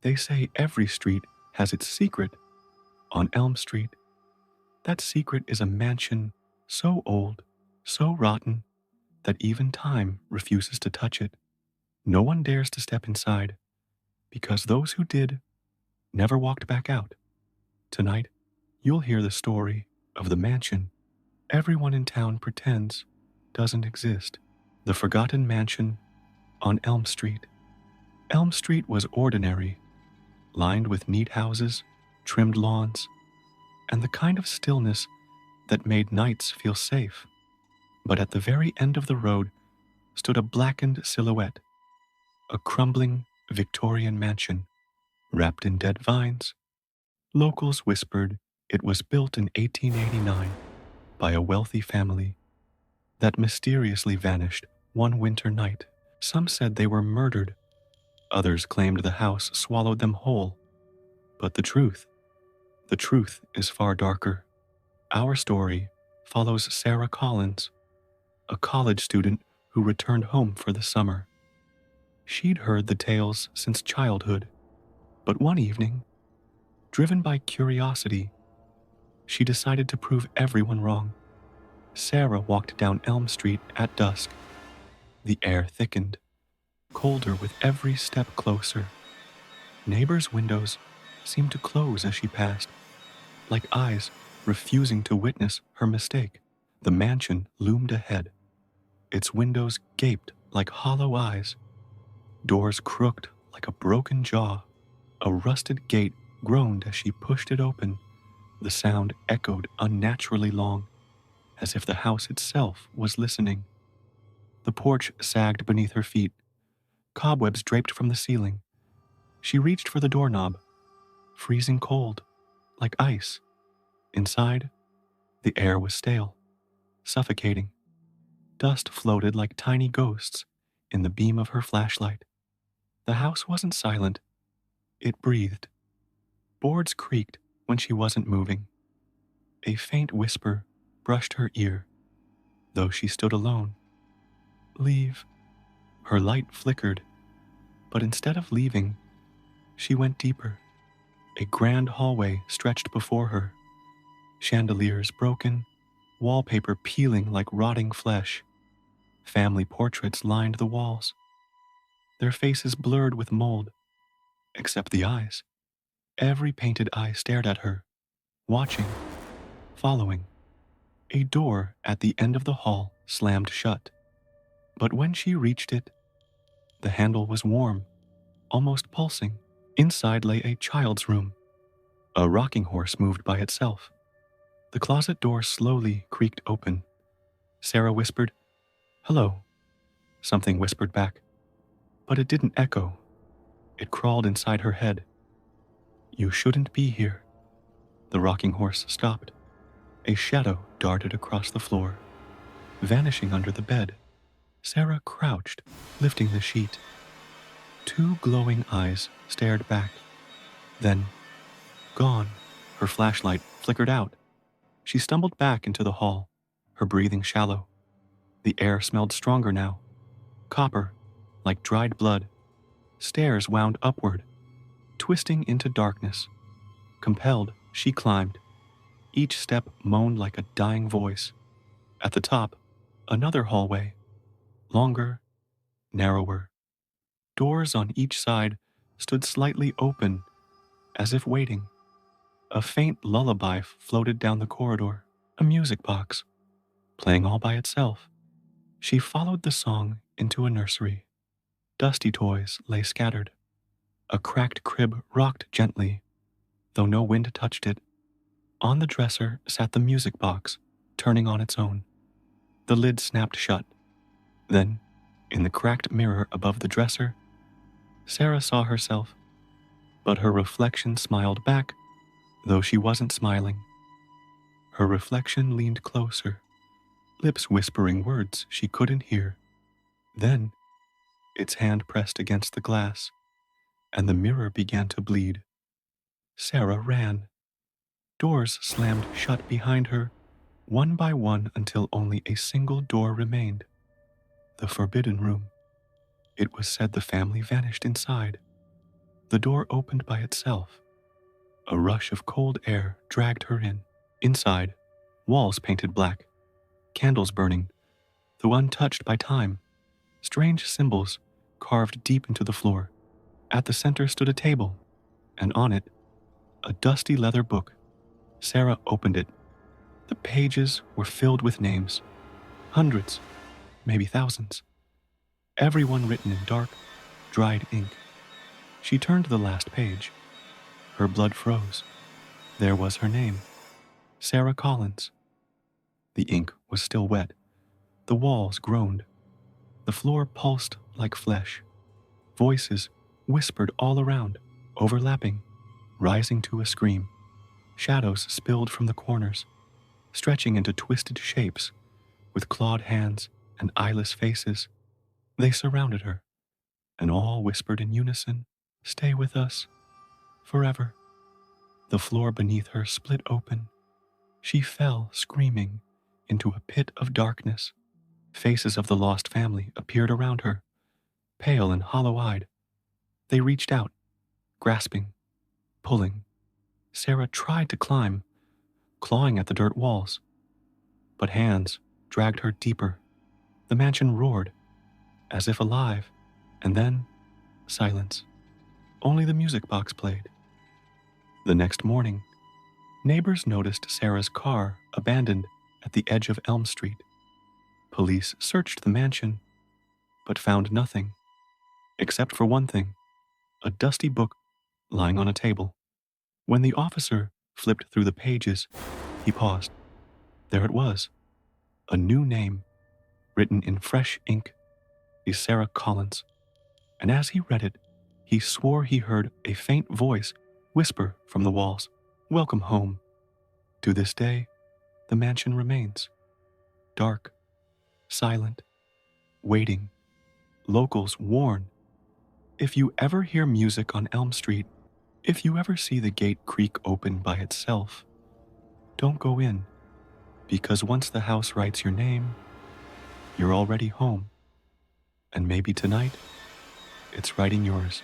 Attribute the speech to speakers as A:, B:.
A: They say every street has its secret. On Elm Street, that secret is a mansion so old, so rotten, that even time refuses to touch it. No one dares to step inside, because those who did never walked back out. Tonight, you'll hear the story of the mansion everyone in town pretends doesn't exist. The Forgotten Mansion on Elm Street. Elm Street was ordinary, lined with neat houses, trimmed lawns, and the kind of stillness that made nights feel safe. But at the very end of the road stood a blackened silhouette, a crumbling Victorian mansion wrapped in dead vines. Locals whispered it was built in 1889 by a wealthy family that mysteriously vanished one winter night. Some said they were murdered, others claimed the house swallowed them whole. But the truth is far darker. Our story follows Sarah Collins, a college student who returned home for the summer. She'd heard the tales since childhood, but one evening, driven by curiosity, she decided to prove everyone wrong. Sarah walked down Elm Street at dusk. The air thickened, colder with every step closer. Neighbors' windows seemed to close as she passed, like eyes refusing to witness her mistake. The mansion loomed ahead. Its windows gaped like hollow eyes, doors crooked like a broken jaw. A rusted gate groaned as she pushed it open. The sound echoed unnaturally long, as if the house itself was listening. The porch sagged beneath her feet, cobwebs draped from the ceiling. She reached for the doorknob, freezing cold, like ice. Inside, the air was stale, suffocating. Dust floated like tiny ghosts in the beam of her flashlight. The house wasn't silent, it breathed. Boards creaked when she wasn't moving. A faint whisper brushed her ear, though she stood alone. Leave. Her light flickered, but instead of leaving, she went deeper. A grand hallway stretched before her, chandeliers broken, wallpaper peeling like rotting flesh. Family portraits lined the walls, their faces blurred with mold, except the eyes. Every painted eye stared at her, watching, following. A door at the end of the hall slammed shut, but when she reached it, the handle was warm, almost pulsing. Inside lay a child's room. A rocking horse moved by itself. The closet door slowly creaked open. Sarah whispered, "Hello." Something whispered back, but it didn't echo. It crawled inside her head. "You shouldn't be here." The rocking horse stopped. A shadow darted across the floor, vanishing under the bed. Sarah crouched, lifting the sheet. Two glowing eyes stared back. Then, gone. Her flashlight flickered out. She stumbled back into the hall, her breathing shallow. The air smelled stronger now, copper, like dried blood. Stairs wound upward, twisting into darkness. Compelled, she climbed. Each step moaned like a dying voice. At the top, another hallway, longer, narrower. Doors on each side stood slightly open, as if waiting. A faint lullaby floated down the corridor, a music box, playing all by itself. She followed the song into a nursery. Dusty toys lay scattered. A cracked crib rocked gently, though no wind touched it. On the dresser sat the music box, turning on its own. The lid snapped shut. Then, in the cracked mirror above the dresser, Sarah saw herself, but her reflection smiled back, though she wasn't smiling. Her reflection leaned closer, lips whispering words she couldn't hear. Then, its hand pressed against the glass, and the mirror began to bleed. Sarah ran. Doors slammed shut behind her, one by one until only a single door remained. The forbidden room. It was said the family vanished inside. The door opened by itself. A rush of cold air dragged her in. Inside, walls painted black, candles burning, though untouched by time, strange symbols carved deep into the floor. At the center stood a table, and on it, a dusty leather book. Sarah opened it. The pages were filled with names, hundreds, maybe thousands, everyone written in dark, dried ink. She turned to the last page. Her blood froze. There was her name, Sarah Collins. The ink was still wet. The walls groaned. The floor pulsed like flesh. Voices whispered all around, overlapping, rising to a scream. Shadows spilled from the corners, stretching into twisted shapes, with clawed hands and eyeless faces. They surrounded her, and all whispered in unison, "Stay with us, forever." The floor beneath her split open. She fell, screaming, into a pit of darkness. Faces of the lost family appeared around her, pale and hollow-eyed. They reached out, grasping, pulling. Sarah tried to climb, clawing at the dirt walls, but hands dragged her deeper. The mansion roared, as if alive, and then silence. Only the music box played. The next morning, neighbors noticed Sarah's car abandoned at the edge of Elm Street. Police searched the mansion, but found nothing, except for one thing, a dusty book lying on a table. When the officer flipped through the pages, he paused. There it was, a new name, written in fresh ink, is Sarah Collins. And as he read it, he swore he heard a faint voice whisper from the walls, "Welcome home." To this day, the mansion remains, dark, silent, waiting. Locals warn, if you ever hear music on Elm Street, if you ever see the gate creak open by itself, don't go in, because once the house writes your name, you're already home. And maybe tonight, it's writing yours.